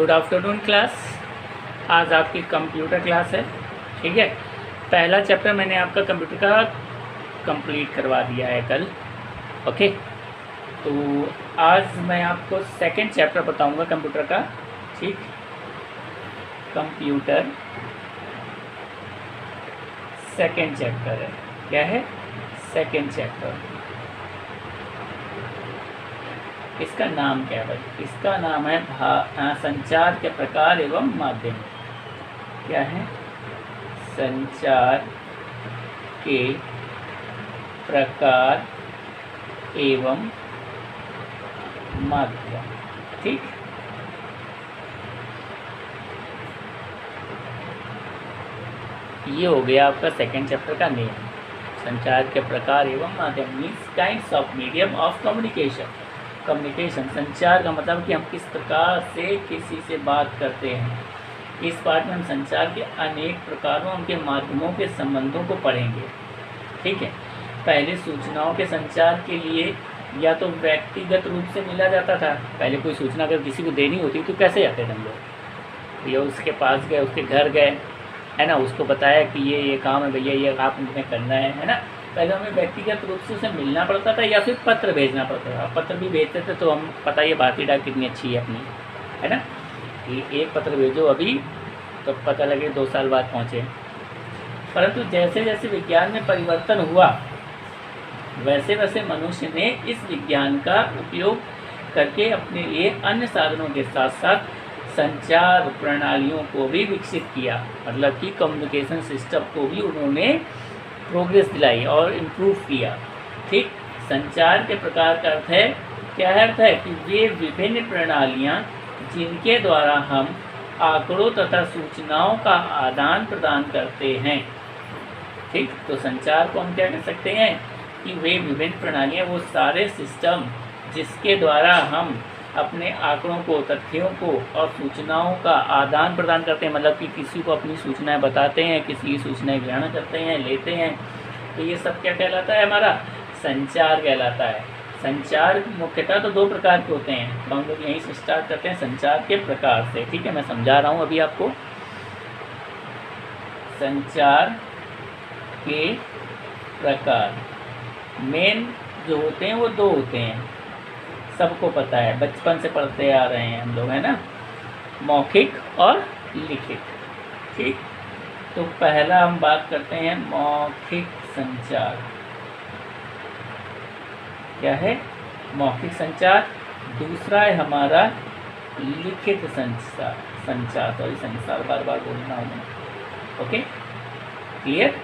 Good afternoon class. आज आपकी computer class है, ठीक है। पहला चैप्टर मैंने आपका कंप्यूटर का कंप्लीट करवा दिया है कल, ओके। तो आज मैं आपको सेकंड चैप्टर बताऊंगा कंप्यूटर का, ठीक। कंप्यूटर सेकंड चैप्टर है, क्या है? Second chapter. इसका नाम क्या है भाई? इसका नाम है संचार के प्रकार एवं माध्यम। क्या है? संचार के प्रकार एवं माध्यम, ठीक। ये हो गया आपका सेकंड चैप्टर का नेम। संचार के प्रकार एवं माध्यम means kinds of medium of communication. Communication, संचार का मतलब कि हम किस प्रकार से किसी से बात करते हैं। इस पार्ट में हम संचार के अनेक प्रकारों, उनके माध्यमों के संबंधों को पढ़ेंगे, ठीक है। पहले सूचनाओं के संचार के लिए या तो व्यक्तिगत रूप से मिला जाता था। पहले कोई सूचना अगर किसी को देनी होती तो कैसे जाते थे हम लोग? भैया उसके पास गए, उसके घर गए, है ना, उसको बताया कि ये काम है भैया, ये आप मुझे करना है ना। पहले हमें व्यक्तिगत रूप से उसे मिलना पड़ता था या फिर पत्र भेजना पड़ता था। पत्र भी भेजते थे तो हम पता ये भारतीय डाक कितनी अच्छी है अपनी, है ना, कि एक पत्र भेजो अभी तो पता लगे 2 साल बाद पहुँचे। परंतु जैसे जैसे विज्ञान में परिवर्तन हुआ वैसे वैसे मनुष्य ने इस विज्ञान का उपयोग करके अपने लिए अन्य साधनों के साथ साथ संचार प्रणालियों को भी विकसित किया। मतलब कि कम्युनिकेशन सिस्टम को भी उन्होंने प्रोग्रेस दिलाई और इम्प्रूव किया, ठीक। संचार के प्रकार का अर्थ है, क्या अर्थ है? कि वे विभिन्न प्रणालियाँ जिनके द्वारा हम आंकड़ों तथा सूचनाओं का आदान प्रदान करते हैं, ठीक। तो संचार को हम क्या कह सकते हैं कि वे विभिन्न प्रणालियाँ, वो सारे सिस्टम जिसके द्वारा हम अपने आंकड़ों को, तथ्यों को और सूचनाओं का आदान प्रदान करते हैं। मतलब कि किसी को अपनी सूचनाएं बताते हैं, किसी की सूचनाएं ग्रहण करते हैं, लेते हैं, तो ये सब क्या कहलाता है? हमारा संचार कहलाता है। संचार मुख्यतः तो 2 प्रकार के होते हैं, तो हम लोग यहीं से स्टार्ट करते हैं संचार के प्रकार से, ठीक है। मैं समझा रहा हूँ अभी आपको। संचार के प्रकार मेन जो होते हैं वो 2 होते हैं, सबको पता है, बचपन से पढ़ते आ रहे हैं हम लोग, है ना, मौखिक और लिखित, ठीक। तो पहला हम बात करते हैं मौखिक संचार। क्या है? मौखिक संचार। दूसरा है हमारा लिखित संचार। सॉरी, संचार बार बार बोलना होगा, ओके, क्लियर।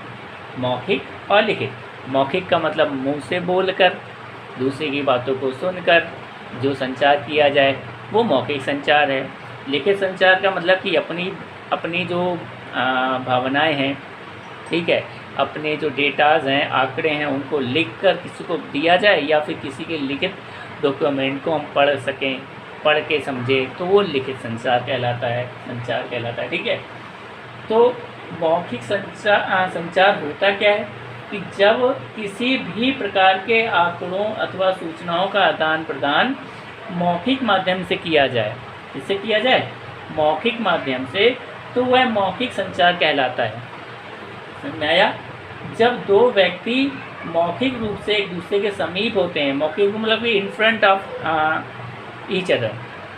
मौखिक और लिखित। मौखिक का मतलब मुंह से बोलकर, दूसरे की बातों को सुनकर जो संचार किया जाए वो मौखिक संचार है। लिखित संचार का मतलब कि अपनी जो भावनाएं हैं, ठीक है, अपने जो डेटाज हैं, आंकड़े हैं, उनको लिखकर किसी को दिया जाए या फिर किसी के लिखित डॉक्यूमेंट को हम पढ़ सकें, पढ़ के समझें, तो वो लिखित संचार कहलाता है, ठीक है। तो मौखिक संचार होता क्या है कि जब किसी भी प्रकार के आंकड़ों अथवा सूचनाओं का आदान प्रदान मौखिक माध्यम से किया जाए। इससे किया जाए मौखिक माध्यम से, तो वह मौखिक संचार कहलाता है। समझ में आया? जब 2 व्यक्ति मौखिक रूप से एक दूसरे के समीप होते हैं, मौखिक मतलब कि in front of each other,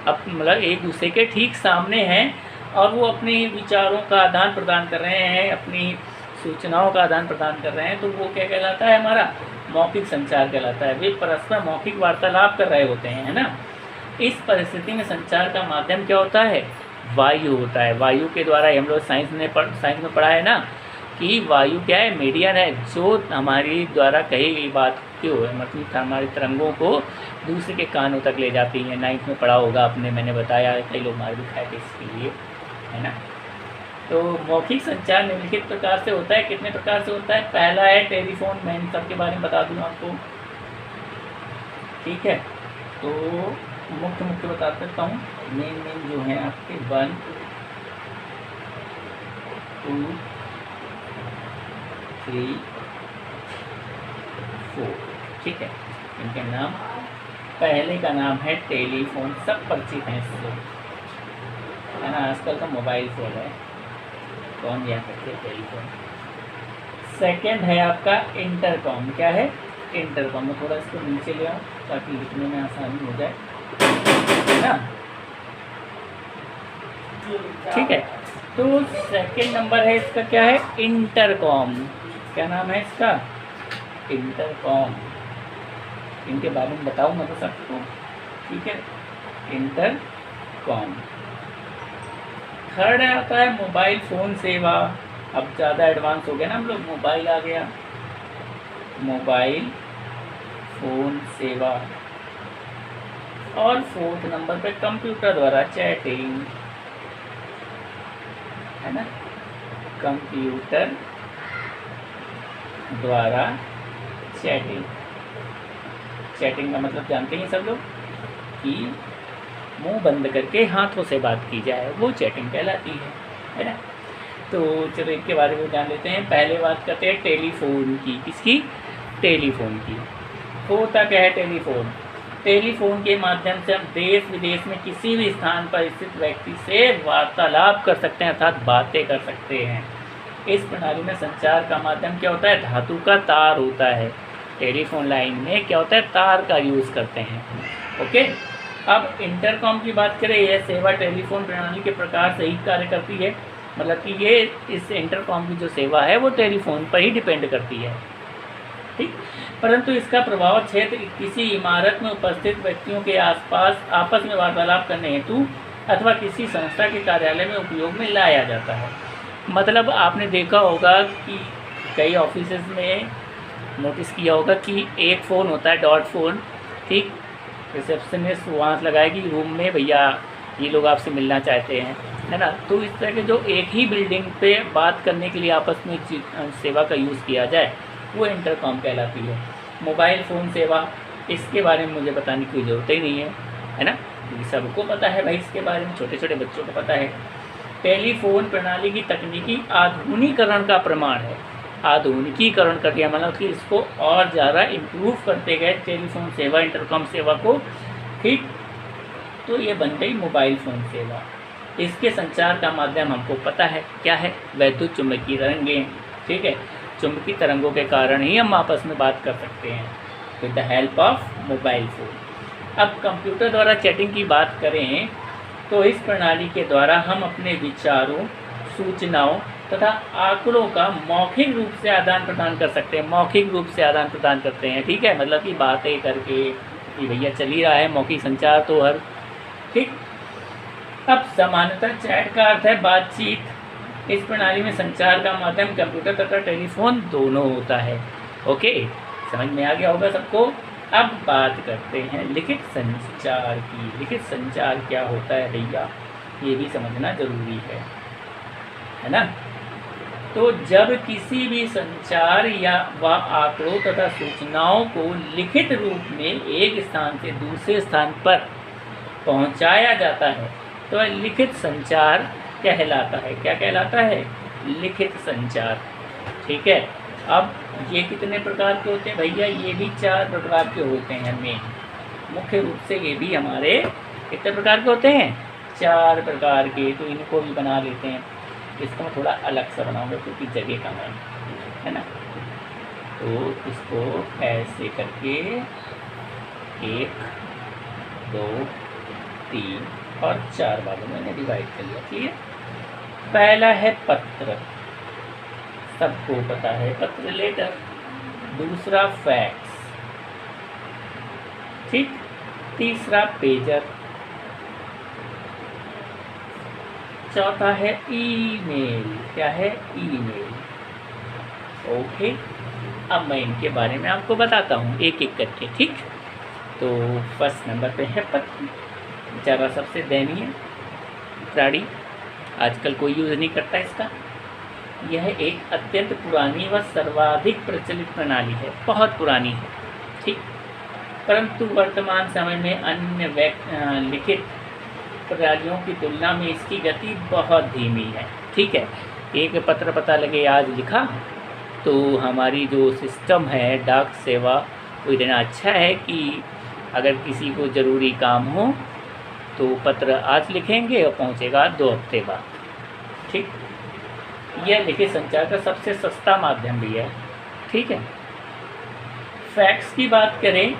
अब मतलब एक दूसरे के ठीक सामने हैं और वो अपने विचारों का आदान प्रदान कर रहे हैं, अपनी सूचनाओं का आदान प्रदान कर रहे हैं, तो वो क्या कहलाता है? हमारा मौखिक संचार कहलाता है। वे परस्पर मौखिक वार्तालाप कर रहे होते हैं, है ना। इस परिस्थिति में संचार का माध्यम क्या होता है? वायु होता है। वायु के द्वारा हम लोग साइंस में पढ़ा है ना कि वायु क्या है? मीडियम है, जो हमारी द्वारा कही गई बात क्यों है, मतलब हमारी तरंगों को दूसरे के कानों तक ले जाती है। 9th में पढ़ा होगा आपने, मैंने बताया, कई लोग मार भी खाए थे इसके लिए, है ना। तो मौखिक संचार निम्नलिखित प्रकार से होता है। कितने प्रकार से होता है? पहला है टेलीफोन। मैं इन सब के बारे में बता दूँ आपको, ठीक है। तो मुख्य बता सकता हूँ। मेन जो है आपके 1, 2, 3, 4, ठीक है। इनके नाम, पहले का नाम है टेलीफोन, सब परिचित हैं इससे। है ना, आजकल तो मोबाइल फ़ोन है, कौन याद रखे टेलीफोन। सेकंड है आपका इंटरकॉम। क्या है? इंटरकॉम। मैं थोड़ा इसको नीचे ले आऊँ ताकि लिखने में आसानी हो जाए, है ना। ठीक है, तो सेकंड नंबर है इसका, क्या है? इंटरकॉम। क्या नाम है इसका? इंटरकॉम। इनके बारे में बताऊँ मैं तो सबको, ठीक है, इंटरकॉम। थर्ड आता है मोबाइल फ़ोन सेवा। अब ज़्यादा एडवांस हो गया ना हम लोग, मोबाइल आ गया, मोबाइल फ़ोन सेवा। और फोर्थ नंबर पे कंप्यूटर द्वारा चैटिंग, है ना, कंप्यूटर द्वारा चैटिंग। चैटिंग का मतलब जानते हैं सब लोग कि मुंह बंद करके हाथों से बात की जाए, वो चैटिंग कहलाती है ना। तो चलो इनके बारे में जान लेते हैं। पहले बात करते हैं टेलीफोन की। किसकी? टेलीफोन की। होता क्या है टेलीफोन? टेलीफोन के माध्यम से हम देश विदेश में किसी भी स्थान पर स्थित व्यक्ति से वार्तालाप कर सकते हैं, अर्थात बातें कर सकते हैं। इस प्रणाली में संचार का माध्यम क्या होता है? धातु का तार होता है। टेलीफोन लाइन में क्या होता है? तार का यूज़ करते हैं। ओके, अब इंटरकॉम की बात करें, यह सेवा टेलीफोन प्रणाली के प्रकार से ही कार्य करती है। मतलब कि ये इस इंटरकॉम की जो सेवा है वो टेलीफोन पर ही डिपेंड करती है, ठीक। परंतु इसका प्रभाव क्षेत्र किसी इमारत में उपस्थित व्यक्तियों के आसपास आपस में वार्तालाप करने हेतु अथवा किसी संस्था के कार्यालय में उपयोग में लाया जाता है। मतलब आपने देखा होगा कि कई ऑफिसेज में नोटिस किया होगा कि एक फ़ोन होता है, डॉट फ़ोन, ठीक। रिसेप्शनिस्ट वहाँ लगाएगी रूम में, भैया ये लोग आपसे मिलना चाहते हैं, है ना। तो इस तरह के जो एक ही बिल्डिंग पे बात करने के लिए आपस में सेवा का यूज़ किया जाए, वो इंटरकॉम कहलाती है। मोबाइल फ़ोन सेवा, इसके बारे में मुझे बताने की ज़रूरत ही नहीं है ना, क्योंकि सबको पता है भाई इसके बारे में, छोटे छोटे बच्चों को पता है। टेलीफोन प्रणाली की तकनीकी आधुनिकीकरण का प्रमाण है। आधुनिकीकरण कर दिया मतलब कि इसको और ज़्यादा इम्प्रूव करते गए टेलीफोन सेवा, इंटरकॉम सेवा को, ठीक। तो ये बन गई मोबाइल फ़ोन सेवा। इसके संचार का माध्यम हमको पता है क्या है? वैद्युत चुंबकीय तरंगें, ठीक है। चुंबकीय तरंगों के कारण ही हम आपस में बात कर सकते हैं with the help of mobile phone. अब कंप्यूटर द्वारा चैटिंग की बात करें तो इस प्रणाली के द्वारा हम अपने विचारों, सूचनाओं तथा आंकड़ों का मौखिक रूप से आदान प्रदान कर सकते हैं। मौखिक रूप से आदान प्रदान करते हैं, ठीक है, मतलब कि बातें करके कि भैया चल ही रहा है मौखिक संचार तो हर, ठीक। अब सामान्यतः चैट का अर्थ है बातचीत। इस प्रणाली में संचार का माध्यम कंप्यूटर तथा टेलीफोन दोनों होता है। ओके, समझ में आ गया होगा सबको। अब बात करते हैं लिखित संचार की। लिखित संचार क्या होता है भैया, ये भी समझना जरूरी है ना। तो जब किसी भी संचार या व आंकड़ों तथा सूचनाओं को लिखित रूप में एक स्थान से दूसरे स्थान पर पहुंचाया जाता है तो लिखित संचार कहलाता है। क्या कहलाता है? लिखित संचार, ठीक है। अब ये कितने प्रकार के होते हैं भैया? ये भी 4 प्रकार के होते हैं मेन, मुख्य रूप से ये भी हमारे कितने प्रकार के होते हैं? 4 प्रकार के। तो इनको भी बना लेते हैं। इसको मैं थोड़ा अलग सा बनाऊंगा क्योंकि जगह कम है ना। तो इसको ऐसे करके 1, 2, 3 और 4 भागों में डिवाइड कर लिया, ठीक है। पहला है पत्र, सबको पता है पत्र, लेटर। दूसरा फैक्स, ठीक। तीसरा पेजर। चौथा है ईमेल। क्या है? ईमेल। ओके, अब मैं इनके बारे में आपको बताता हूँ एक एक करके, ठीक। तो फर्स्ट नंबर पे है पत्र, बेचारा सबसे दयनीय प्राणी, आजकल कोई यूज़ नहीं करता इसका। यह एक अत्यंत पुरानी व सर्वाधिक प्रचलित प्रणाली है, बहुत पुरानी है, ठीक। परंतु वर्तमान समय में अन्य लिखित प्रणालियों की तुलना में इसकी गति बहुत धीमी है, ठीक है। एक पत्र पता लगे आज लिखा तो हमारी जो सिस्टम है डाक सेवा वो इतना अच्छा है कि अगर किसी को ज़रूरी काम हो तो पत्र आज लिखेंगे और पहुंचेगा 2 हफ्ते बाद। ठीक, यह लिखित संचार का सबसे सस्ता माध्यम भी है। ठीक है। फैक्स की बात करें,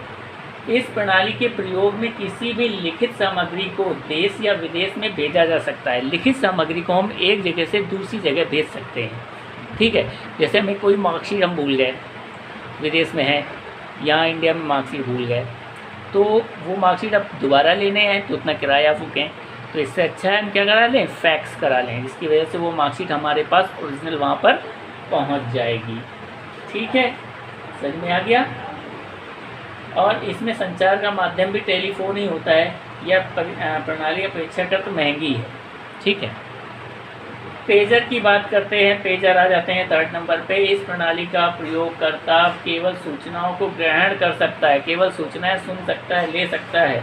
इस प्रणाली के प्रयोग में किसी भी लिखित सामग्री को देश या विदेश में भेजा जा सकता है। लिखित सामग्री को हम एक जगह से दूसरी जगह भेज सकते हैं। ठीक है। जैसे हमें कोई मार्कशीट हम भूल गए, विदेश में है, यहाँ इंडिया में मार्कशीट भूल गए, तो वो मार्कशीट अब दोबारा लेने हैं तो उतना किराया फूकें, तो इससे अच्छा है हम क्या करा लें, फैक्स करा लें, जिसकी वजह से वो मार्कशीट हमारे पास ओरिजिनल वहाँ पर पहुँच जाएगी। ठीक है, समझ में आ गया। और इसमें संचार का माध्यम भी टेलीफोन ही होता है। यह प्रणाली अपेक्षाकृत महंगी है। ठीक है। पेजर की बात करते हैं, पेजर आ जाते हैं 3rd नंबर पे। इस प्रणाली का प्रयोगकर्ता केवल सूचनाओं को ग्रहण कर सकता है, केवल सूचनाएं सुन सकता है, ले सकता है,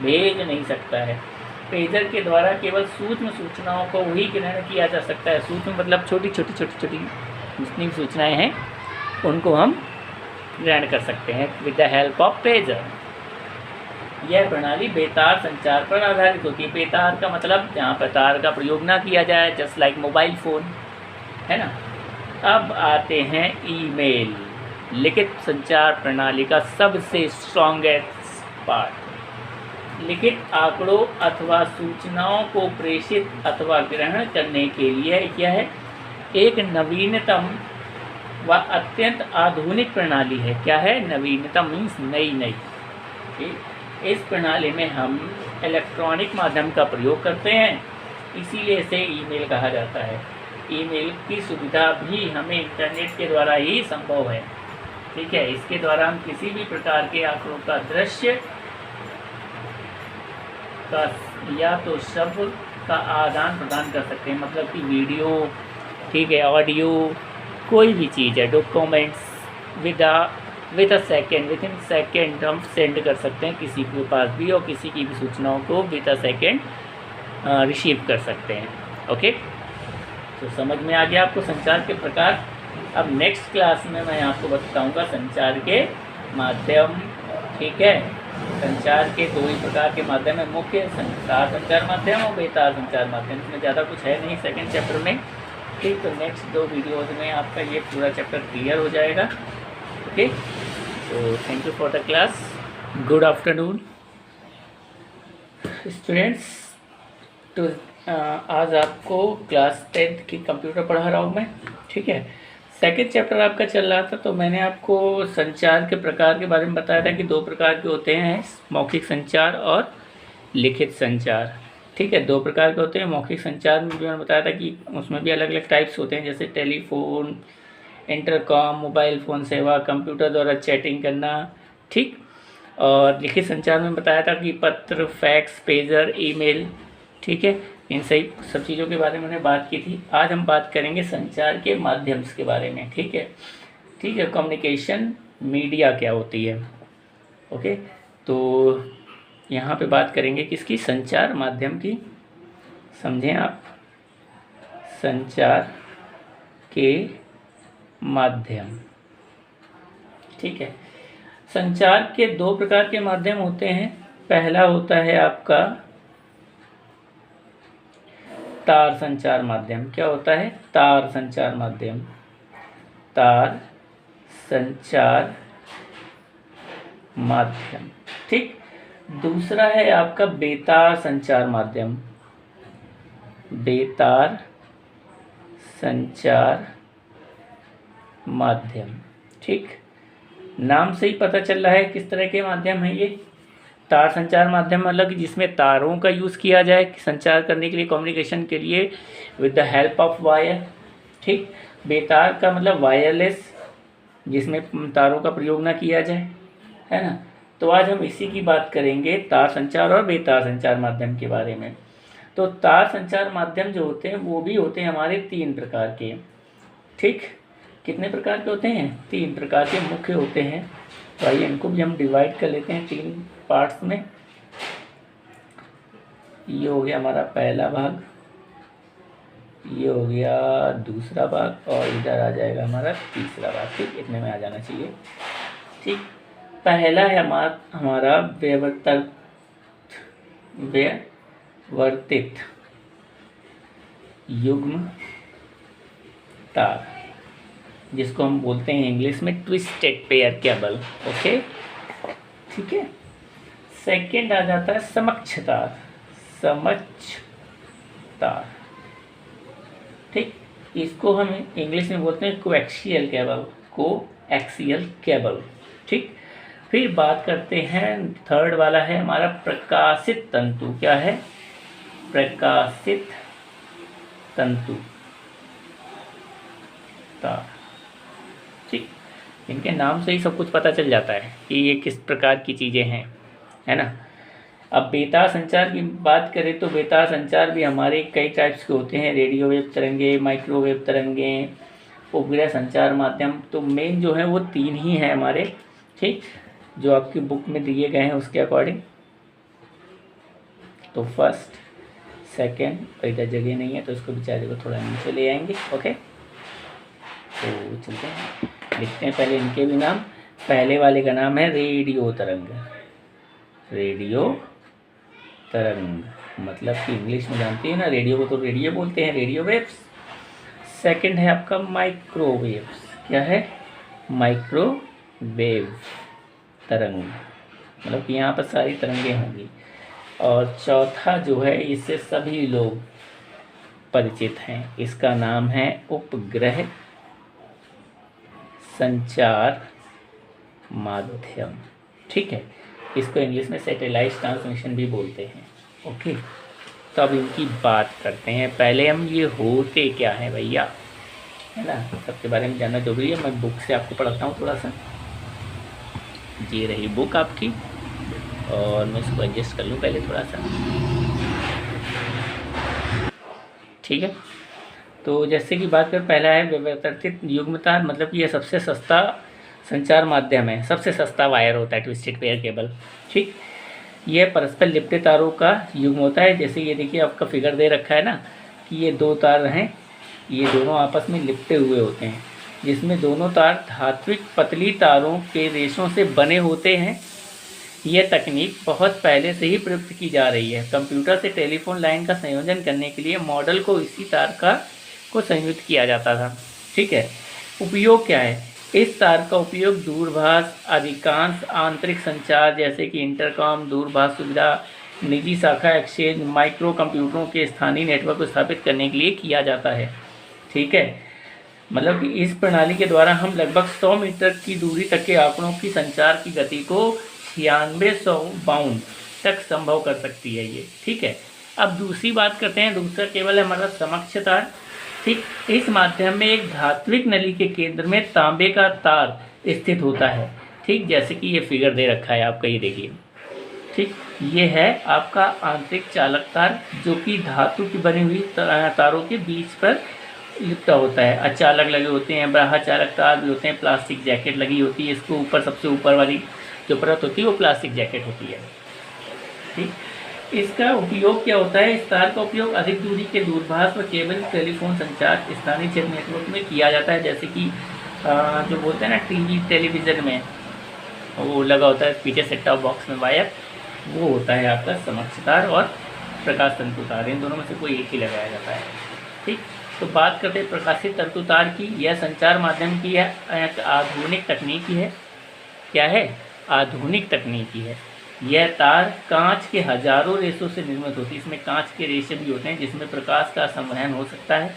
भेज नहीं सकता है। पेजर के द्वारा केवल सूक्ष्म सूचनाओं को ही ग्रहण किया जा सकता है। सूक्ष्म मतलब छोटी जितनी सूचनाएं हैं उनको हम ग्रहण कर सकते हैं with the help of pager. यह प्रणाली बेतार संचार पर आधारित होती है। बेतार का मतलब जहाँ पर तार का प्रयोग ना किया जाए, जस्ट लाइक मोबाइल फ़ोन, है ना। अब आते हैं ईमेल, लिखित संचार प्रणाली का सबसे स्ट्रॉन्गेस्ट पार्ट। लिखित आंकड़ों अथवा सूचनाओं को प्रेषित अथवा ग्रहण करने के लिए यह एक नवीनतम व अत्यंत आधुनिक प्रणाली है। क्या है? नवीनतम मीन्स नई। इस प्रणाली में हम इलेक्ट्रॉनिक माध्यम का प्रयोग करते हैं, इसीलिए इसे ईमेल कहा जाता है। ईमेल की सुविधा भी हमें इंटरनेट के द्वारा ही संभव है। ठीक है। इसके द्वारा हम किसी भी प्रकार के आंकड़ों का दृश्य का या तो शब्द का आदान प्रदान कर सकते हैं, मतलब कि वीडियो, ठीक है, ऑडियो, कोई भी चीज़ है, डॉक्यूमेंट्स विद इन सेकेंड हम सेंड कर सकते हैं किसी के पास भी, और किसी की भी सूचनाओं को विद अ सेकेंड रिसीव कर सकते हैं। ओके, तो समझ में आ गया आपको संचार के प्रकार। अब नेक्स्ट क्लास में मैं आपको बताऊंगा संचार के माध्यम। ठीक है। संचार के 2 ही प्रकार के माध्यम है, मुख्य तार संचार माध्यम और बेतार संचार माध्यम। इसमें ज़्यादा कुछ है नहीं 2nd चैप्टर में। ठीक, तो नेक्स्ट 2 वीडियोज़ में आपका ये पूरा चैप्टर क्लियर हो जाएगा। ओके, तो thank you for the class. Good afternoon students. तो आज आपको क्लास 10th की कंप्यूटर पढ़ा रहा हूँ मैं। ठीक है। 2nd चैप्टर आपका चल रहा था, तो मैंने आपको संचार के प्रकार के बारे में बताया था कि 2 प्रकार के होते हैं, मौखिक संचार और लिखित संचार। ठीक है, 2 प्रकार के होते हैं। मौखिक संचार में भी मैंने बताया था कि उसमें भी अलग अलग टाइप्स होते हैं, जैसे टेलीफोन, इंटरकॉम, मोबाइल फ़ोन सेवा, कंप्यूटर द्वारा चैटिंग करना। ठीक। और लिखित संचार में बताया था कि पत्र, फैक्स, पेजर, ईमेल। ठीक है, इन सब चीज़ों के बारे में मैंने बात की थी। आज हम बात करेंगे संचार के माध्यम के बारे में। ठीक है। ठीक है, कम्युनिकेशन मीडिया क्या होती है। ओके, तो यहाँ पे बात करेंगे किसकी? संचार माध्यम की। समझें आप, संचार के माध्यम। ठीक है। संचार के 2 प्रकार के माध्यम होते हैं। पहला होता है आपका तार संचार माध्यम। क्या होता है? तार संचार माध्यम। तार संचार माध्यम। ठीक। दूसरा है आपका बेतार संचार माध्यम। बेतार संचार माध्यम। ठीक। नाम से ही पता चल रहा है किस तरह के माध्यम है ये। तार संचार माध्यम मतलब जिसमें तारों का यूज़ किया जाए संचार करने के लिए, कम्युनिकेशन के लिए with the help of wire. ठीक। बेतार का मतलब वायरलेस, जिसमें तारों का प्रयोग ना किया जाए, है ना। तो आज हम इसी की बात करेंगे, तार संचार और बेतार संचार माध्यम के बारे में। तो तार संचार माध्यम जो होते हैं वो भी होते हैं हमारे 3 प्रकार के। ठीक। कितने प्रकार के होते हैं? 3 प्रकार के मुख्य होते हैं। तो आइए इनको भी हम डिवाइड कर लेते हैं 3 पार्ट्स में। ये हो गया हमारा पहला भाग, ये हो गया दूसरा भाग, और इधर आ जाएगा हमारा तीसरा भाग। ठीक, इतने में आ जाना चाहिए। ठीक। पहला है हमारा वर्तित युग्म तार, जिसको हम बोलते हैं इंग्लिश में ट्विस्टेड पेयर केबल। ओके, ठीक है। सेकंड आ जाता है समक्ष तार, समक्ष तार, ठीक। इसको हम इंग्लिश में बोलते हैं कोएक्सियल केबल, कोएक्सियल केबल, ठीक। फिर बात करते हैं, थर्ड वाला है हमारा प्रकाशित तंतु। क्या है? प्रकाशित तंतु तार, ठीक। इनके नाम से ही सब कुछ पता चल जाता है कि ये किस प्रकार की चीज़ें हैं, है ना। अब बेतार संचार की बात करें तो बेतार संचार भी हमारे कई टाइप्स के होते हैं, रेडियो वेव तरंगे, माइक्रोवेव तरंगे, उपग्रह संचार माध्यम। तो मेन जो है वो 3 ही हैं हमारे, ठीक, जो आपकी बुक में दिए गए हैं उसके अकॉर्डिंग। तो फर्स्ट, सेकंड, और इधर जगह नहीं है तो इसको बेचारे को थोड़ा नीचे ले आएंगे। ओके, तो चलते हैं, लिखते हैं पहले इनके भी नाम। पहले वाले का नाम है रेडियो तरंग, रेडियो तरंग, मतलब कि इंग्लिश में जानती है ना, रेडियो को तो रेडियो बोलते हैं, रेडियो वेव्स। सेकंड है आपका माइक्रोवेव्स। क्या है? माइक्रोवेव तरंग, मतलब कि यहाँ पर सारी तरंगें होंगी। और चौथा जो है, इससे सभी लोग परिचित हैं, इसका नाम है उपग्रह संचार माध्यम, ठीक है। इसको इंग्लिश में सैटेलाइट ट्रांसमिशन भी बोलते हैं। ओके, तो अब इनकी बात करते हैं। पहले हम ये होते क्या हैं भैया, है ना, सबके बारे में जानना जरूरी है। मैं बुक से आपको पढ़ाता हूँ थोड़ा सा। ये रही बुक आपकी, और मैं इसको एडजस्ट कर लूँ पहले थोड़ा सा, ठीक है। तो जैसे कि बात कर, पहला है व्यवस्थित युग्म तार, मतलब कि यह सबसे सस्ता संचार माध्यम है, सबसे सस्ता वायर होता है ट्विस्टेड पेयर केबल, ठीक। यह परस्पर लिपटे तारों का युग्म होता है। जैसे ये देखिए आपका फिगर दे रखा है ना, कि ये 2 तार हैं, ये दोनों आपस में लिपटे हुए होते हैं, जिसमें दोनों तार धात्विक पतली तारों के रेशों से बने होते हैं। यह तकनीक बहुत पहले से ही प्रयुक्त की जा रही है। कंप्यूटर से टेलीफोन लाइन का संयोजन करने के लिए मॉडल को इसी तार को संयुक्त किया जाता था, ठीक है। उपयोग क्या है? इस तार का उपयोग दूरभाष, अधिकांश आंतरिक संचार जैसे कि इंटरकॉम, दूरभाष सुविधा, निजी शाखा एक्सचेंज, माइक्रो कंप्यूटरों के स्थानीय नेटवर्क को स्थापित करने के लिए किया जाता है, ठीक है। मतलब कि इस प्रणाली के द्वारा हम लगभग 100 मीटर की दूरी तक के आंकड़ों की संचार की गति को 9600 बाउंड तक संभव कर सकती है ये, ठीक है। अब दूसरी बात करते हैं, दूसरा केबल है हमारा समक्ष तार, ठीक। इस माध्यम में एक धात्विक नली के केंद्र में तांबे का तार स्थित होता है, ठीक, जैसे कि ये फिगर दे रखा है आपका, ये देखिए, ठीक। ये है आपका आंतरिक चालक तार, जो कि धातु की बनी हुई तारों के बीच पर लिपटा होता है। अचालक लगे होते हैं, बाह्य चालक तार भी होते हैं, प्लास्टिक जैकेट लगी होती है इसको ऊपर, सबसे ऊपर वाली जो परत होती है वो प्लास्टिक जैकेट होती है, ठीक। इसका उपयोग क्या होता है? इस तार का उपयोग अधिक दूरी के दूरभाष व केबल टेलीफोन संचार स्थानीय क्षेत्र नेटवर्क में किया जाता है। जैसे कि जो बोलते हैं ना, टीवी टेलीविज़न में वो लगा होता है पीछे सेट टॉप बॉक्स में वायर, वो होता है आपका समक्ष तार और प्रकाश तंतु तार, इन दोनों में से कोई एक ही लगाया जाता है, ठीक। तो बात करते हैं प्रकाशित तंतु तार की। यह संचार माध्यम की है आधुनिक तकनीकी है। क्या है? आधुनिक तकनीकी है। यह तार कांच के हजारों रेशों से निर्मित होती है। इसमें कांच के रेशे भी होते हैं जिसमें प्रकाश का संवहन हो सकता है।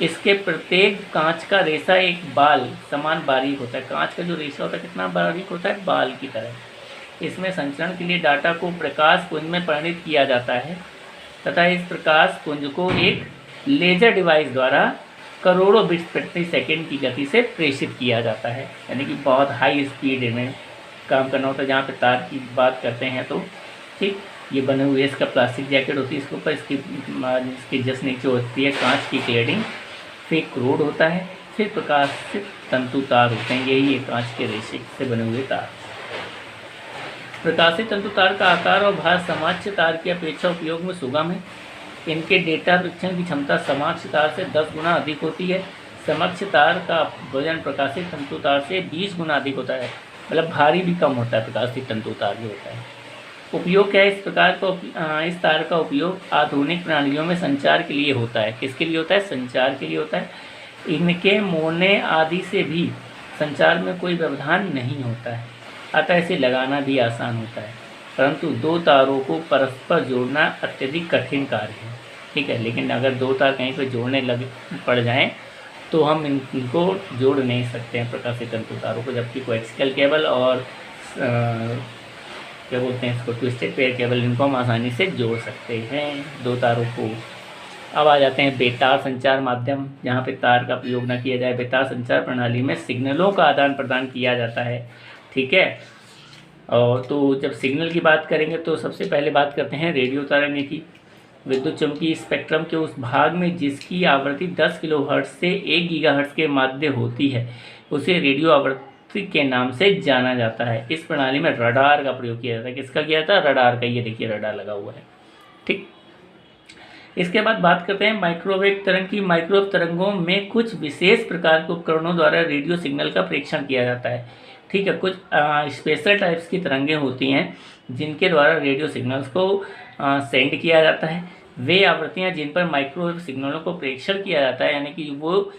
इसके प्रत्येक कांच का रेशा एक बाल समान बारीक होता है। कांच का जो रेशा होता है कितना बारीक होता है? बाल की तरह। इसमें संचरण के लिए डाटा को प्रकाश पुंज में परिणित किया जाता है तथा इस प्रकाश पुंज को एक लेजर डिवाइस द्वारा करोड़ों बिट्स प्रति सेकंड की गति से प्रेषित किया जाता है। यानी कि बहुत हाई स्पीड में काम करना होता है। जहाँ पे तार की बात करते हैं तो ठीक, ये बने हुए इसका प्लास्टिक जैकेट होती है, इसके ऊपर इसकी जस्ट नीचे होती है कांच की क्लेडिंग, फिर एक रोड होता है, फिर प्रकाशित तंतु तार होते हैं, यही है कांच के रेशे से बने हुए तार। प्रकाशित तंतु तार का आकार और भार समाक्ष तार की अपेक्षा उपयोग में सुगम है। इनके डेटा परीक्षण की क्षमता समाक्ष तार से 10 गुना अधिक होती है। समक्ष तार का वजन प्रकाशित तंतु तार से 20 गुना अधिक होता है, मतलब भारी भी कम होता है प्रकाशित तंतु तार जो होता है। उपयोग क्या है इस तार का उपयोग आधुनिक प्रणालियों में संचार के लिए होता है। किसके लिए होता है? संचार के लिए होता है। इनके मोड़ने आदि से भी संचार में कोई व्यवधान नहीं होता है, अतः इसे लगाना भी आसान होता है, परंतु दो तारों को परस्पर जोड़ना अत्यधिक कठिन कार्य है। ठीक है, लेकिन अगर दो तार कहीं पर जोड़ने लग पड़ जाएं तो हम इनको जोड़ नहीं सकते हैं प्रकाशीय तंतु तारों को, जबकि कोएक्सियल केबल और क्या बोलते हैं इसको, ट्विस्टेड पेयर केबल, इनको हम आसानी से जोड़ सकते हैं दो तारों को। अब आ जाते हैं बेतार संचार माध्यम, जहाँ पे तार का प्रयोग न किया जाए। बेतार संचार प्रणाली में सिग्नलों का आदान प्रदान किया जाता है। ठीक है, और तो जब सिग्नल की बात करेंगे तो सबसे पहले बात करते हैं रेडियो तरंग की। विद्युत चुम्बकीय स्पेक्ट्रम के उस भाग में जिसकी आवृत्ति 10 किलोहर्ट्ज़ से 1 गीगाहर्ट्ज़ के मध्य होती है उसे रेडियो आवृत्ति के नाम से जाना जाता है। इस प्रणाली में रडार का प्रयोग किया जाता है। किसका किया जाता है? रडार का। ये देखिए रडार लगा हुआ है। ठीक, इसके बाद बात करते हैं माइक्रोवेव तरंग की। माइक्रोवेव तरंगों में कुछ विशेष प्रकार के उपकरणों द्वारा रेडियो सिग्नल का प्रेषण किया जाता है। ठीक है, कुछ स्पेशल टाइप्स की तरंगें होती हैं जिनके द्वारा रेडियो सिग्नल्स को सेंड किया जाता है। वे आवृत्तियां जिन पर माइक्रोवेव सिग्नलों को प्रेषण किया जाता है, यानी कि वो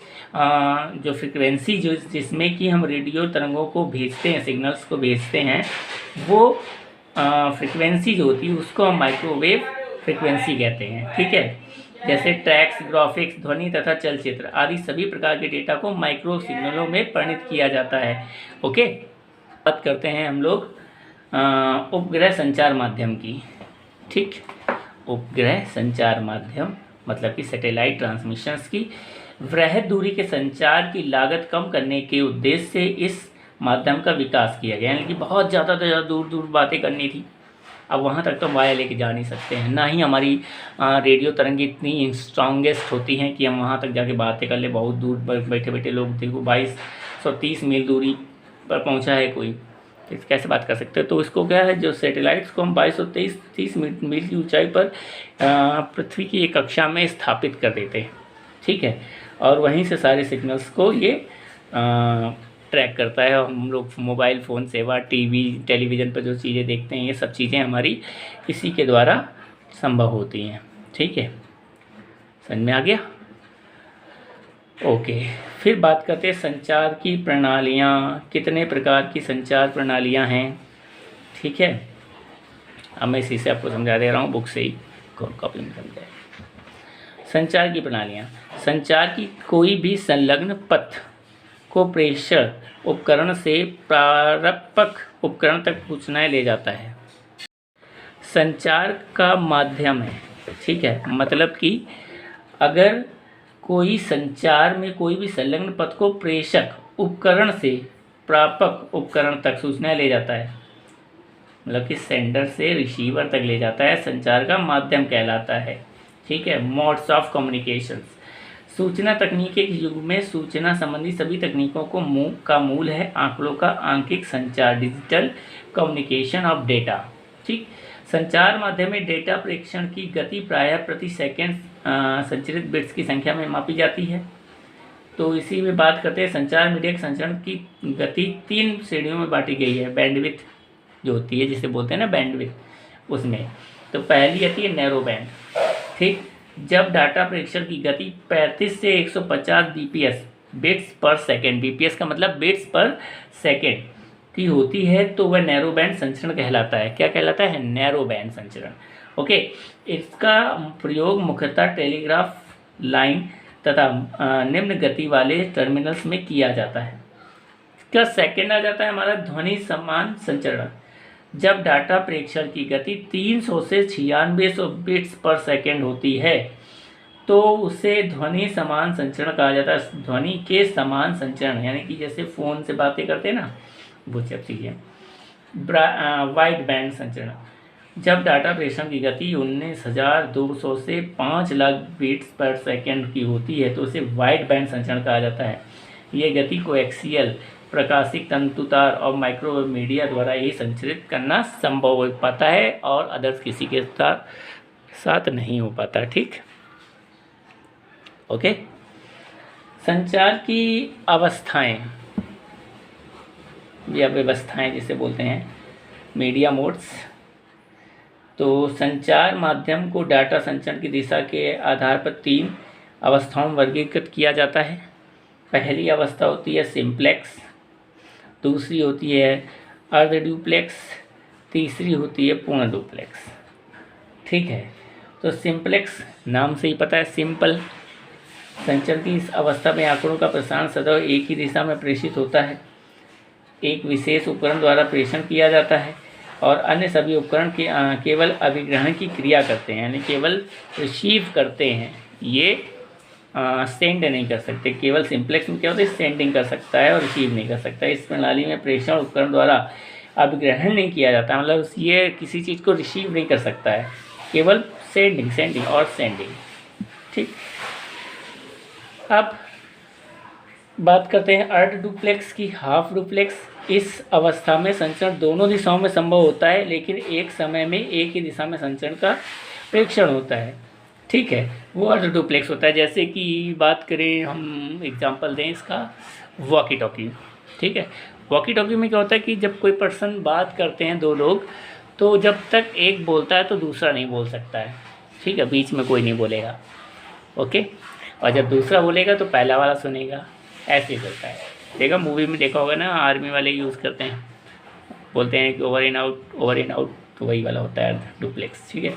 जो फ्रिक्वेंसी जिसमें कि हम रेडियो तरंगों को भेजते हैं, सिग्नल्स को भेजते हैं, वो फ्रिक्वेंसी जो होती है उसको हम माइक्रोवेव फ्रिक्वेंसी कहते हैं। ठीक है, जैसे टेक्स्ट, ग्राफिक्स, ध्वनि तथा चलचित्र आदि सभी प्रकार के डेटा को माइक्रो सिग्नलों में परिणत किया जाता है। ओके, बात करते हैं हम लोग उपग्रह संचार माध्यम की। ठीक, उपग्रह संचार माध्यम मतलब कि सैटेलाइट ट्रांसमिशंस की वृहद दूरी के संचार की लागत कम करने के उद्देश्य से इस माध्यम का विकास किया गया। यानी कि बहुत ज़्यादा दूर दूर बातें करनी थी, अब वहाँ तक तो वाया लेके जा नहीं सकते हैं, ना ही हमारी रेडियो तरंग इतनी स्ट्रॉन्गेस्ट होती हैं कि हम वहाँ तक जाके बातें कर ले। बहुत दूर बैठे बैठे लोग, देखो 2230 मील दूरी पर पहुँचा है कोई, तो कैसे बात कर सकते हैं? तो इसको क्या है, जो सैटेलाइट्स को हम 2230 मील की ऊंचाई पर पृथ्वी की एक कक्षा में स्थापित कर देते हैं। ठीक है, और वहीं से सारे सिग्नल्स को ये ट्रैक करता है। हम लोग मोबाइल फ़ोन सेवा, टीवी, टेलीविज़न पर जो चीज़ें देखते हैं, ये सब चीज़ें हमारी इसी के द्वारा संभव होती हैं। ठीक है, समझ में आ गया? ओके, फिर बात करते हैं संचार की प्रणालियाँ। कितने प्रकार की संचार प्रणालियाँ हैं? ठीक है, अब मैं इसी से आपको समझा दे रहा हूँ, बुक से ही कॉपी में समझाए। संचार की प्रणालियाँ, संचार की कोई भी संलग्न पथ को प्रेषण उपकरण से प्रारंभक उपकरण तक सूचनाएं ले जाता है। संचार का माध्यम है। ठीक है, मतलब कि अगर कोई संचार में कोई भी संलग्न पथ को प्रेषक उपकरण से प्रापक उपकरण तक सूचनाएं ले जाता है, मतलब कि सेंडर से रिसीवर तक ले जाता है, संचार का माध्यम कहलाता है। ठीक है, मोड्स ऑफ कम्युनिकेशन। सूचना तकनीकी के युग में सूचना संबंधी सभी तकनीकों का मूल है आंकड़ों का आंकिक संचार, डिजिटल कम्युनिकेशन ऑफ डेटा। ठीक, संचार माध्यम में डेटा प्रेषण की गति प्रायः प्रति सेकंड संचरित बिट्स की संख्या में मापी जाती है। तो इसी में बात करते हैं संचार मीडिया के संचरण की गति 3 श्रेणियों में बांटी गई है। बैंडविड्थ जो होती है, जिसे बोलते हैं ना बैंडविड्थ, उसमें तो पहली आती है नैरो बैंड। ठीक, जब डाटा प्रेषण की गति 35 से 150 बीपीएस, बिट्स पर सेकेंड, बीपीएस का मतलब बिट्स पर सेकेंड की होती है तो वह नैरो बैंड संचरण कहलाता है। क्या कहलाता है? नैरो बैंड संचरण। ओके, इसका प्रयोग मुख्यतः टेलीग्राफ लाइन तथा निम्न गति वाले टर्मिनल्स में किया जाता है। इसका सेकेंड आ जाता है हमारा ध्वनि समान संचरण। जब डाटा प्रेषण की गति 300 से 9600 बिट्स पर सेकेंड होती है तो उसे ध्वनि समान संचरण कहा जाता है। ध्वनि के समान संचरण यानी कि जैसे फ़ोन से बातें करते हैं ना, वो सब चीज़ें। वाइड बैंड संचरण, जब डाटा प्रेषण की गति 19,200 से 5,00,000 बिट्स पर सेकेंड की होती है तो उसे वाइड बैंड संचरण कहा जाता है। ये गति कोएक्सियल, प्रकाशिक तंतुतार और माइक्रोवेव मीडिया द्वारा ही संचरित करना संभव हो पाता है और अदर्स किसी के साथ नहीं हो पाता। ठीक, ओके। संचार की अवस्थाएं या व्यवस्थाएं जिसे बोलते हैं, मीडिया मोड्स, तो संचार माध्यम को डाटा संचरण की दिशा के आधार पर 3 अवस्थाओं में वर्गीकृत किया जाता है। पहली अवस्था होती है सिंप्लेक्स, दूसरी होती है अर्ध डुप्लेक्स, तीसरी होती है पूर्ण डुप्लेक्स। ठीक है, तो सिंप्लेक्स नाम से ही पता है, सिंपल। संचरण की इस अवस्था में आंकड़ों का प्रसारण सदैव एक ही दिशा में प्रेषित होता है। एक विशेष उपकरण द्वारा प्रेषण किया जाता है और अन्य सभी उपकरण केवल अभिग्रहण की क्रिया करते हैं, यानी केवल रिसीव करते हैं। ये सेंड नहीं कर सकते। केवल सिंप्लेक्स में क्या होता है, सेंडिंग कर सकता है और रिसीव नहीं कर सकता। इस प्रणाली में प्रेषण उपकरण द्वारा अभिग्रहण नहीं किया जाता, मतलब ये किसी चीज़ को रिसीव नहीं कर सकता है, केवल सेंडिंग और सेंडिंग। ठीक, अब बात करते हैं अर्ध डुप्लेक्स की, हाफ डुप्लेक्स। इस अवस्था में संचरण दोनों दिशाओं में संभव होता है, लेकिन एक समय में एक ही दिशा में संचरण का प्रेषण होता है। ठीक है, वो अर्ध डुप्लेक्स होता है। जैसे कि बात करें, हम एग्जांपल दें इसका, वॉकी टॉकी। ठीक है, वॉकी टॉकी में क्या होता है कि जब कोई पर्सन बात करते हैं, 2 लोग, तो जब तक एक बोलता है तो दूसरा नहीं बोल सकता है। ठीक है, बीच में कोई नहीं बोलेगा। ओके, और जब दूसरा बोलेगा तो पहला वाला सुनेगा, ऐसे ही चलता है। देखा, मूवी में देखा होगा ना, आर्मी वाले यूज़ करते हैं, बोलते हैं कि ओवर इन आउट, तो वही वाला होता है अर्ध डुप्लेक्स। ठीक है,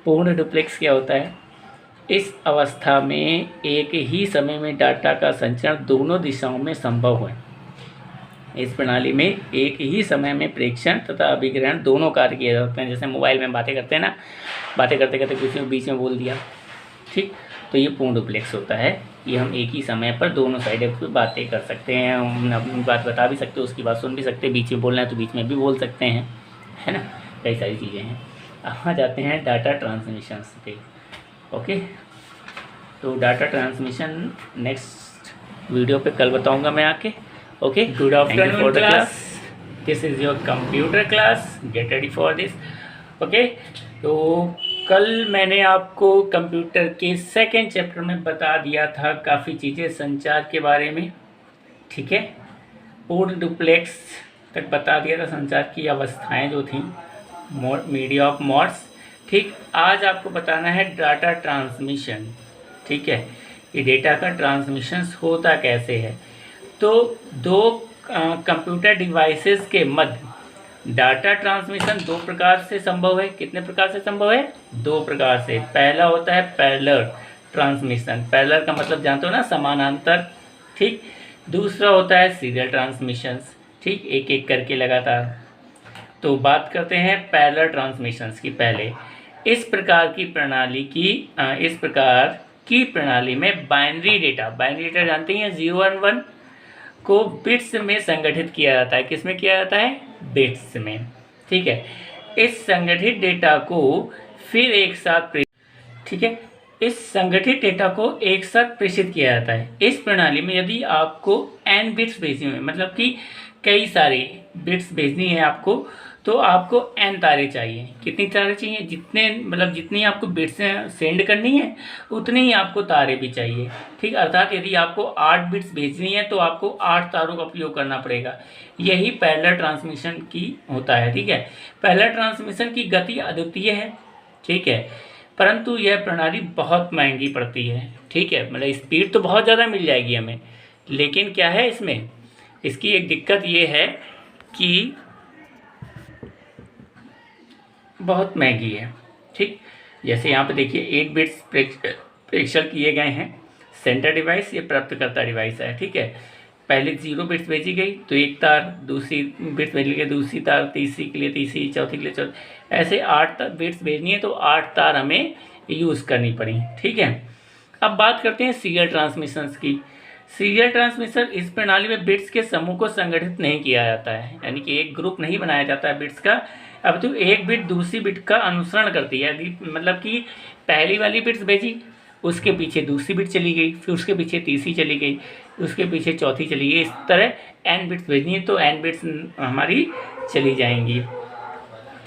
पूर्ण डुप्लेक्स क्या होता है, इस अवस्था में एक ही समय में डाटा का संचरण दोनों दिशाओं में संभव है। इस प्रणाली में एक ही समय में प्रेषण तथा अभिग्रहण दोनों कार्य किए जाते हैं। जैसे मोबाइल में बातें करते हैं ना, बातें करते करते किसी ने बीच में बोल दिया, ठीक, तो ये पूर्ण डुप्लेक्स होता है। ये हम एक ही समय पर दोनों साइड पर बातें कर सकते हैं, हम अपनी बात बता भी सकते हैं, उसकी बात सुन भी सकते हैं, बीच में बोलना है तो बीच में भी बोल सकते हैं, है ना, कई सारी चीज़ें हैं। अब जाते हैं डाटा ट्रांसमिशन पे। ओके, तो डाटा ट्रांसमिशन नेक्स्ट वीडियो पे कल बताऊंगा मैं आके। Okay, good afternoon for the class, this is your computer class, get ready for this. Okay, तो कल मैंने आपको कंप्यूटर के 2nd चैप्टर में बता दिया था काफ़ी चीज़ें संचार के बारे में। ठीक है, पूर्ण डुप्लेक्स तक बता दिया था, संचार की अवस्थाएं जो थी, मीडिया ऑफ मोड्स। ठीक, आज आपको बताना है डाटा ट्रांसमिशन। ठीक है, ये डेटा का ट्रांसमिशन होता कैसे है। तो 2 कंप्यूटर डिवाइसेस के मध्य डाटा ट्रांसमिशन 2 प्रकार से संभव है। कितने प्रकार से संभव है? 2 प्रकार से। पहला होता है पैरेलल ट्रांसमिशन, पैरेलल का मतलब जानते हो ना, समानांतर। ठीक, दूसरा होता है सीरियल ट्रांसमिशन। ठीक, एक एक करके लगातार। तो बात करते हैं पैरेलल ट्रांसमिशंस की। पहले इस प्रकार की प्रणाली में बाइनरी डेटा जानते हैं, 0 और 1 को बिट्स में संगठित किया जाता है। किस में किया जाता है? बिट्स में। ठीक है, इस संगठित डेटा को फिर एक साथ एक साथ प्रेषित किया जाता है। इस प्रणाली में यदि आपको n बिट्स भेजनी है, मतलब कि कई सारे बिट्स भेजनी है आपको, तो आपको n तारे चाहिए। कितनी तारे चाहिए? जितनी आपको बिट्स सेंड करनी है उतनी ही आपको तारे भी चाहिए। ठीक, अर्थात यदि आपको 8 बिट्स भेजनी है तो आपको 8 तारों का उपयोग करना पड़ेगा। यही पैरेलल ट्रांसमिशन की होता है। ठीक है, पैरेलल ट्रांसमिशन की गति अद्वितीय है। ठीक है, परंतु यह प्रणाली बहुत महंगी पड़ती है। ठीक है, मतलब स्पीड तो बहुत ज़्यादा मिल जाएगी हमें, लेकिन क्या है इसमें, इसकी एक दिक्कत ये है कि बहुत महंगी है। ठीक, जैसे यहाँ पे देखिए 8 बिट्स प्रेषण किए गए हैं। सेंटर डिवाइस ये प्राप्तकर्ता डिवाइस है। ठीक है, पहले 0 बिट्स भेजी गई तो एक तार, दूसरी बिट्स भेजी गई दूसरी तार, तीसरी के लिए तीसरी, चौथी के लिए चौथी, ऐसे 8 बिट्स भेजनी है तो 8 तार हमें यूज़ करनी पड़ी। ठीक है, अब बात करते हैं सीरियल ट्रांसमिशंस की। सीरियल ट्रांसमिशन, इस प्रणाली में बिट्स के समूह को संगठित नहीं किया जाता है, यानी कि एक ग्रुप नहीं बनाया जाता है बिट्स का। अब तो एक बिट दूसरी बिट का अनुसरण करती है, मतलब कि पहली वाली बिट्स भेजी, उसके पीछे दूसरी बिट चली गई, फिर उसके पीछे तीसरी चली गई, उसके पीछे चौथी चली गई। इस तरह n बिट्स भेजनी है तो n बिट्स हमारी चली जाएंगी।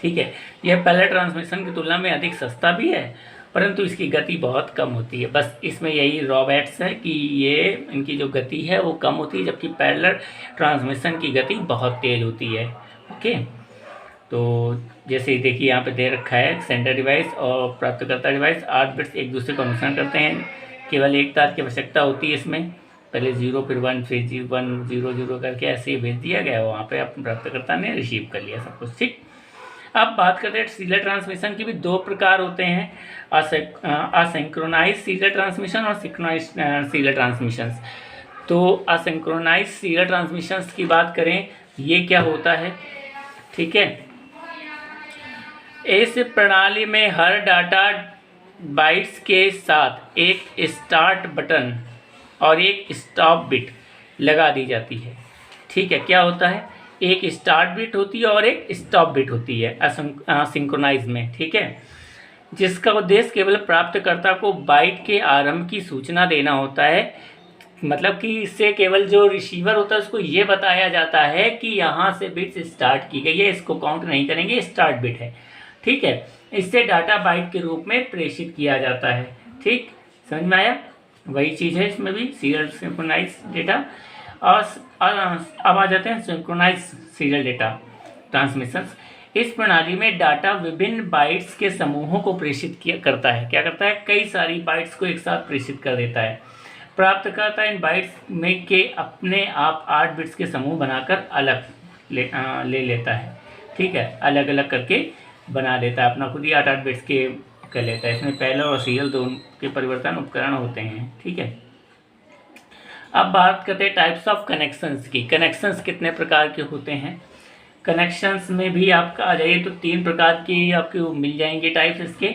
ठीक है, यह पैरेलल ट्रांसमिशन की तुलना में अधिक सस्ता भी है, परंतु इसकी गति बहुत कम होती है। बस इसमें यही ड्रॉबैक्स है कि ये इनकी जो गति है वो कम होती है, जबकि पैरेलल ट्रांसमिशन की गति बहुत तेज़ होती है। ओके, तो जैसे देखिए यहाँ पे दे रखा है, सेंडर डिवाइस और प्राप्तकर्ता डिवाइस 8 बिट्स एक दूसरे को अनुसरण करते हैं। केवल एक तार की आवश्यकता होती है इसमें, पहले 0 फिर 1 फिर 1 0 0 करके ऐसे ही भेज दिया गया, वहाँ पे अपने प्राप्तकर्ता ने रिसीव कर लिया सब कुछ। ठीक, अब बात करते हैं सीरियल ट्रांसमिशन की। भी दो प्रकार होते हैं, असिंक्रोनाइज सीरियल ट्रांसमिशन और सिंक्रोनाइज सीरियल ट्रांसमिशंस। तो असिंक्रोनाइज सीरियल ट्रांसमिशंस की बात करें, ये क्या होता है? ठीक है, इस प्रणाली में हर डाटा बाइट्स के साथ एक स्टार्ट बटन और एक स्टॉप बिट लगा दी जाती है। ठीक है, क्या होता है? एक स्टार्ट बिट होती है और एक स्टॉप बिट होती है सिंक्रोनाइज में। ठीक है, जिसका उद्देश्य केवल प्राप्तकर्ता को बाइट के आरंभ की सूचना देना होता है। मतलब कि इससे केवल जो रिसीवर होता है उसको ये बताया जाता है कि यहाँ से बिट्स स्टार्ट की गई है, इसको काउंट नहीं करेंगे, स्टार्ट बिट है। ठीक है, इससे डाटा बाइट के रूप में प्रेषित किया जाता है। ठीक, समझ में आया? वही चीज़ है इसमें भी, सीरियल सिंक्रोनाइज डेटा। और अब आ जाते हैं सिंक्रोनाइज सीरियल डेटा ट्रांसमिशंस। इस प्रणाली में डाटा विभिन्न बाइट्स के समूहों को प्रेषित करता है। क्या करता है? कई सारी बाइट्स को एक साथ प्रेषित कर देता है। प्राप्तकर्ता इन बाइट्स में के अपने आप 8 बिट्स के समूह बनाकर अलग ले लेता है। ठीक है, अलग अलग करके बना देता है, अपना खुद ही 8 बिट्स के कर लेता है। इसमें पैरेलल और सीरियल दोनों के परिवर्तन उपकरण होते हैं। ठीक है, अब बात करते हैं टाइप्स ऑफ कनेक्शंस की। कनेक्शंस कितने प्रकार के होते हैं? कनेक्शंस में भी आपका आ जाइए तो 3 प्रकार की आपको मिल जाएंगे टाइप्स इसके।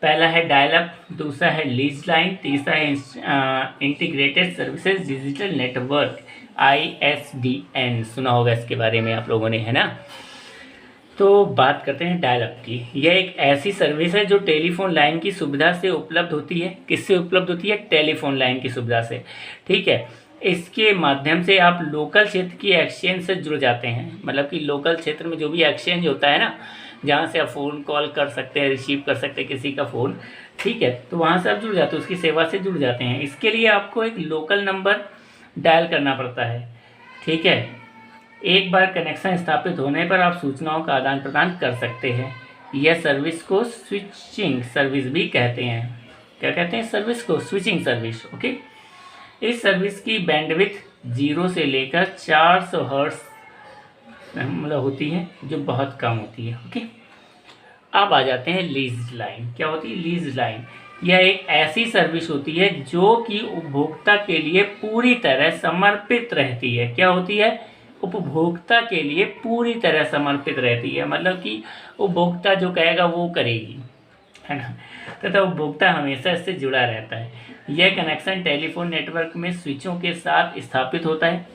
पहला है डायल अप, दूसरा है लीज लाइन, तीसरा है integrated services digital network ISDN। सुना होगा इसके बारे में आप लोगों ने, है ना? तो बात करते हैं डायल अप की। यह एक ऐसी सर्विस है जो टेलीफोन लाइन की सुविधा से उपलब्ध होती है। किससे उपलब्ध होती है? टेलीफोन लाइन की सुविधा से। ठीक है, इसके माध्यम से आप लोकल क्षेत्र की एक्सचेंज से जुड़ जाते हैं। मतलब कि लोकल क्षेत्र में जो भी एक्सचेंज होता है ना, जहाँ से आप फ़ोन कॉल कर सकते हैं, रिसीव कर सकते हैं किसी का फ़ोन। ठीक है, तो वहाँ से आप जुड़ जाते हैं, उसकी सेवा से जुड़ जाते हैं। इसके लिए आपको एक लोकल नंबर डायल करना पड़ता है। ठीक है, एक बार कनेक्शन स्थापित होने पर आप सूचनाओं का आदान प्रदान कर सकते हैं। यह सर्विस को स्विचिंग सर्विस भी कहते हैं। क्या कहते हैं? सर्विस को स्विचिंग सर्विस। ओके, इस सर्विस की बैंडविड्थ 0 से लेकर 400 हर्ट्ज मतलब होती है, जो बहुत कम होती है। ओके, अब आ जाते हैं लीज लाइन। क्या होती है लीज लाइन? यह एक ऐसी सर्विस होती है जो कि उपभोक्ता के लिए पूरी तरह समर्पित रहती है। क्या होती है? उपभोक्ता के लिए पूरी तरह समर्पित रहती है। मतलब कि उपभोक्ता जो कहेगा वो करेगी, है ना? तथा उपभोक्ता हमेशा इससे जुड़ा रहता है। यह कनेक्शन टेलीफोन नेटवर्क में स्विचों के साथ स्थापित होता है।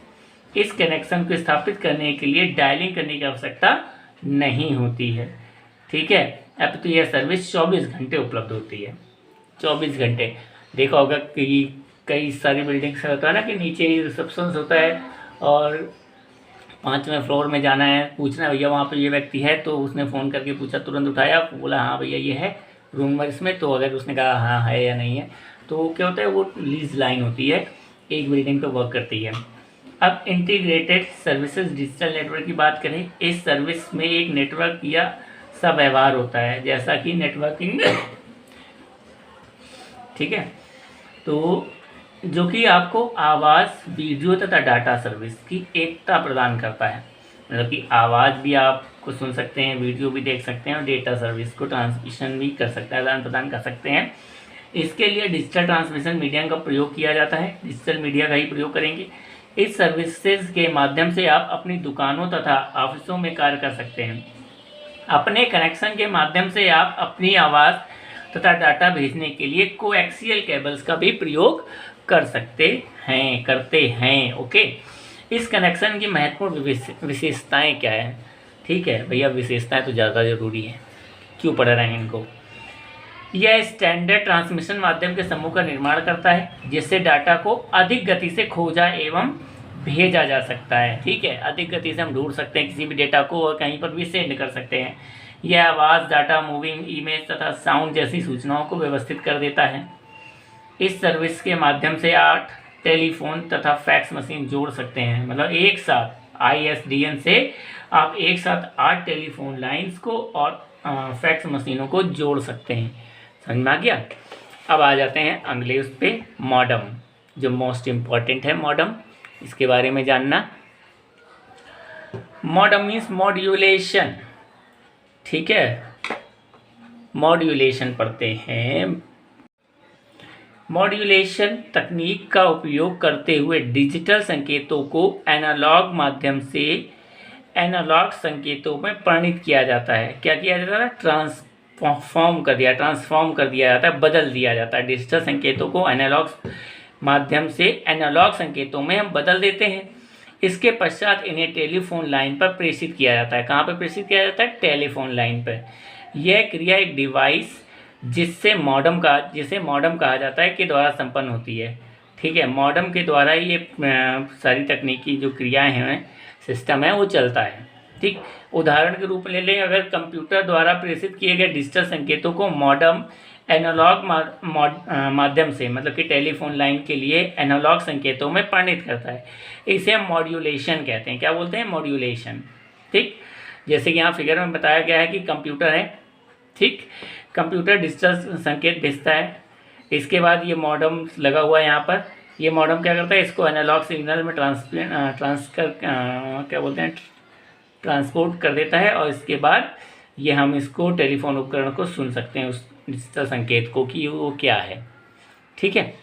इस कनेक्शन को स्थापित करने के लिए डायलिंग करने की आवश्यकता नहीं होती है। ठीक है, अब तो यह सर्विस 24 घंटे उपलब्ध होती है। 24 घंटे। देखा होगा कि कई सारी बिल्डिंग्स में होता है ना कि नीचे ही रिसेप्शन होता है और 5वें फ्लोर में जाना है, पूछना है भैया वहाँ पे ये व्यक्ति है, तो उसने फ़ोन करके पूछा, तुरंत उठाया, बोला हाँ भैया ये है रूम नंबर इसमें। तो अगर उसने कहा हाँ है या नहीं है, तो क्या होता है, वो लीज लाइन होती है, एक बिल्डिंग पे वर्क करती है। अब इंटीग्रेटेड सर्विसेज डिजिटल नेटवर्क की बात करें, इस सर्विस में एक नेटवर्क या सब व्यवहार होता है, जैसा कि नेटवर्किंग। ठीक है, तो जो कि आपको आवाज़, वीडियो तथा डाटा सर्विस की एकता प्रदान करता है। मतलब कि आवाज़ भी आपको सुन सकते हैं, वीडियो भी देख सकते हैं और डेटा सर्विस को ट्रांसमिशन भी कर सकते हैं, आदान प्रदान कर सकते हैं। इसके लिए डिजिटल ट्रांसमिशन मीडिया का प्रयोग किया जाता है, डिजिटल मीडिया का ही प्रयोग करेंगे। इस सर्विसेज के माध्यम से आप अपनी दुकानों तथा ऑफिसों में कार्य कर सकते हैं। अपने कनेक्शन के माध्यम से आप अपनी आवाज़ तथा डाटा भेजने के लिए कोएक्सियल केबल्स का भी प्रयोग करते हैं। ओके, इस कनेक्शन की महत्वपूर्ण विशेषताएं क्या है? ठीक है भैया, विशेषताएं तो ज़्यादा ज़रूरी है, क्यों पढ़ रहे हैं इनको। यह स्टैंडर्ड ट्रांसमिशन माध्यम के समूह का निर्माण करता है, जिससे डाटा को अधिक गति से खोजा एवं भेजा जा सकता है। ठीक है, अधिक गति से हम ढूंढ सकते हैं किसी भी डेटा को और कहीं पर भी सेंड कर सकते हैं। यह आवाज़, डाटा, मूविंग इमेज तथा साउंड जैसी सूचनाओं को व्यवस्थित कर देता है। इस सर्विस के माध्यम से 8 टेलीफोन तथा फैक्स मशीन जोड़ सकते हैं। मतलब एक साथ ISDN से आप एक साथ 8 टेलीफोन लाइंस को और फैक्स मशीनों को जोड़ सकते हैं। समझ में आ गया। अब आ जाते हैं अगले उस पे, मॉडम, जो मोस्ट इम्पॉर्टेंट है मॉडम, इसके बारे में जानना। मॉडम मीन्स मॉड्यूलेशन, ठीक है, मॉड्यूलेशन पढ़ते हैं। मॉड्यूलेशन तकनीक का उपयोग करते हुए डिजिटल संकेतों को एनालॉग माध्यम से एनालॉग संकेतों में परिणत किया जाता है। क्या किया जाता है? ट्रांसफॉर्म कर दिया जाता है, बदल दिया जाता है। डिजिटल संकेतों को एनालॉग माध्यम से एनालॉग संकेतों में हम बदल देते हैं। इसके पश्चात इन्हें टेलीफोन लाइन पर प्रेषित किया जाता है। कहाँ पर प्रेषित किया जाता है? टेलीफोन लाइन पर। यह क्रिया एक डिवाइस जिसे मॉडम कहा जाता है के द्वारा संपन्न होती है। ठीक है, मॉडम के द्वारा ये सारी तकनीकी जो क्रियाएं हैं, सिस्टम है, वो चलता है। ठीक, उदाहरण के रूप में ले लें, अगर कंप्यूटर द्वारा प्रेषित किए गए डिजिटल संकेतों को मॉडम एनालॉग माध्यम से, मतलब कि टेलीफोन लाइन के लिए एनालॉग संकेतों में परिणत करता है, इसे हम मॉड्यूलेशन कहते हैं। क्या बोलते हैं? मॉड्यूलेशन। ठीक, जैसे कि यहाँ फिगर में बताया गया है कि कंप्यूटर है, ठीक, कंप्यूटर डिजिटल संकेत भेजता है। इसके बाद ये मॉडम लगा हुआ है यहाँ पर। ये मॉडम क्या करता है? इसको एनालॉग सिग्नल में ट्रांसपोर्ट कर देता है, और इसके बाद ये हम इसको टेलीफोन उपकरण को सुन सकते हैं, उस डिजिटल संकेत को, कि वो क्या है। ठीक है,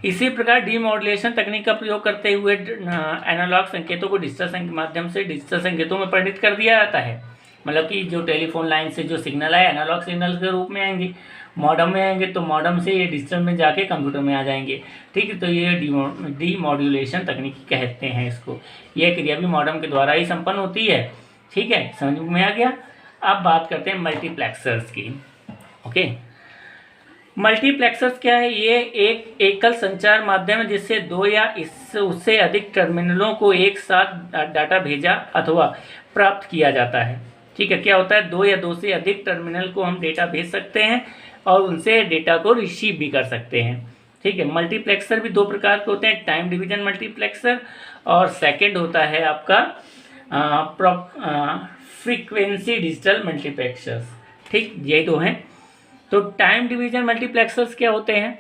इसी प्रकार डीमॉड्यूलेशन तकनीक का प्रयोग करते हुए एनालॉग संकेतों को डिजिटल माध्यम से डिजिटल संकेतों में परिणत कर दिया जाता है। मतलब कि जो टेलीफोन लाइन से जो सिग्नल आए, एनालॉग सिग्नल के रूप में आएंगे, मॉडम में आएंगे, तो मॉडम से ये डिजिटल में जाके कंप्यूटर में आ जाएंगे। ठीक है, तो ये डीमॉड्यूलेशन तकनीक कहते हैं इसको। यह क्रिया भी मॉडम के द्वारा ही संपन्न होती है। ठीक है, समझ में आ गया। अब बात करते हैं मल्टीप्लेक्सर्स की। ओके, मल्टीप्लेक्सर्स क्या है? ये एक एकल संचार माध्यम है जिससे 2 या उससे अधिक टर्मिनलों को एक साथ डाटा भेजा अथवा प्राप्त किया जाता है। ठीक है, क्या होता है? 2 या 2 से अधिक टर्मिनल को हम डेटा भेज सकते हैं और उनसे डेटा को रिसीव भी कर सकते हैं। ठीक है, मल्टीप्लेक्सर भी 2 प्रकार के होते हैं, टाइम डिवीजन मल्टीप्लेक्सर, और सेकंड होता है आपका फ्रीक्वेंसी डिजिटल मल्टीप्लेक्सर्स। ठीक, ये 2 हैं। तो टाइम डिवीजन मल्टीप्लेक्सर्स क्या होते हैं?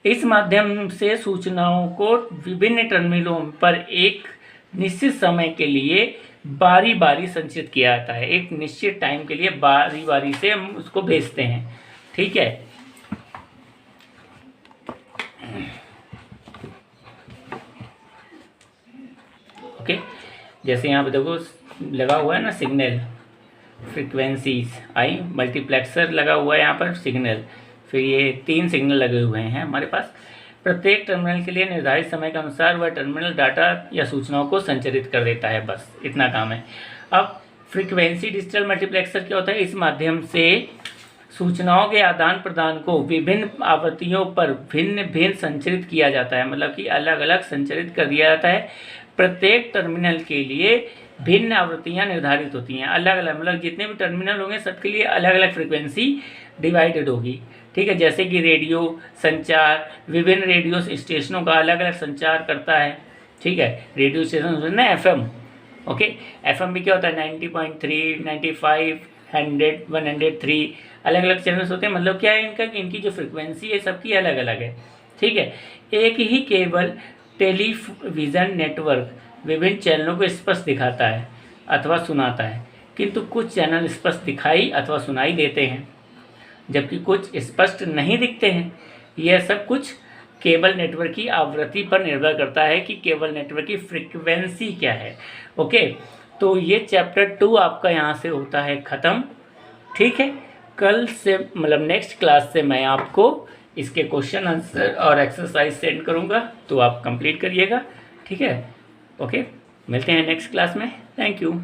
इस माध्यम से सूचनाओं को विभिन्न टर्मिनलों पर एक निश्चित समय के लिए बारी बारी संचित किया जाता है। एक निश्चित टाइम के लिए बारी बारी से हम उसको भेजते हैं। ठीक है, ओके, जैसे यहाँ पे देखो लगा हुआ है ना सिग्नल, फ्रीक्वेंसीज आई, मल्टीप्लेक्सर लगा हुआ है यहाँ पर सिग्नल, फिर ये 3 सिग्नल लगे हुए हैं हमारे पास। प्रत्येक टर्मिनल के लिए निर्धारित समय के अनुसार वह टर्मिनल डाटा या सूचनाओं को संचारित कर देता है, बस इतना काम है। अब फ्रीक्वेंसी डिजिटल मल्टीप्लेक्सर क्या होता है? इस माध्यम से सूचनाओं के आदान प्रदान को विभिन्न आवृत्तियों पर भिन्न भिन्न संचारित किया जाता है। मतलब कि अलग अलग संचारित कर दिया जाता है। प्रत्येक टर्मिनल के लिए भिन्न आवृत्तियां निर्धारित होती हैं, अलग अलग, मतलब जितने भी टर्मिनल होंगे सबके लिए अलग अलग फ्रीक्वेंसी डिवाइडेड होगी। ठीक है, जैसे कि रेडियो संचार विभिन्न रेडियो स्टेशनों का अलग अलग संचार करता है। ठीक है, रेडियो स्टेशन ना FM, ओके, FM भी क्या होता है? 90.3, 95, 100, 103 अलग अलग चैनल्स होते हैं। मतलब क्या है इनका? इनकी जो फ्रीक्वेंसी है सबकी अलग अलग है। ठीक है, एक ही केवल टेलीविज़न नेटवर्क विभिन्न चैनलों को स्पष्ट दिखाता है अथवा सुनाता है, किंतु कुछ चैनल स्पष्ट दिखाई अथवा सुनाई देते हैं जबकि कुछ स्पष्ट नहीं दिखते हैं। यह सब कुछ केबल नेटवर्क की आवृत्ति पर निर्भर करता है कि केबल नेटवर्क की फ्रीक्वेंसी क्या है। ओके, तो ये चैप्टर 2 आपका यहाँ से होता है ख़त्म। ठीक है, कल से मतलब नेक्स्ट क्लास से मैं आपको इसके क्वेश्चन आंसर और एक्सरसाइज सेंड करूँगा, तो आप कंप्लीट करिएगा। ठीक है, ओके, मिलते हैं नेक्स्ट क्लास में। Thank you.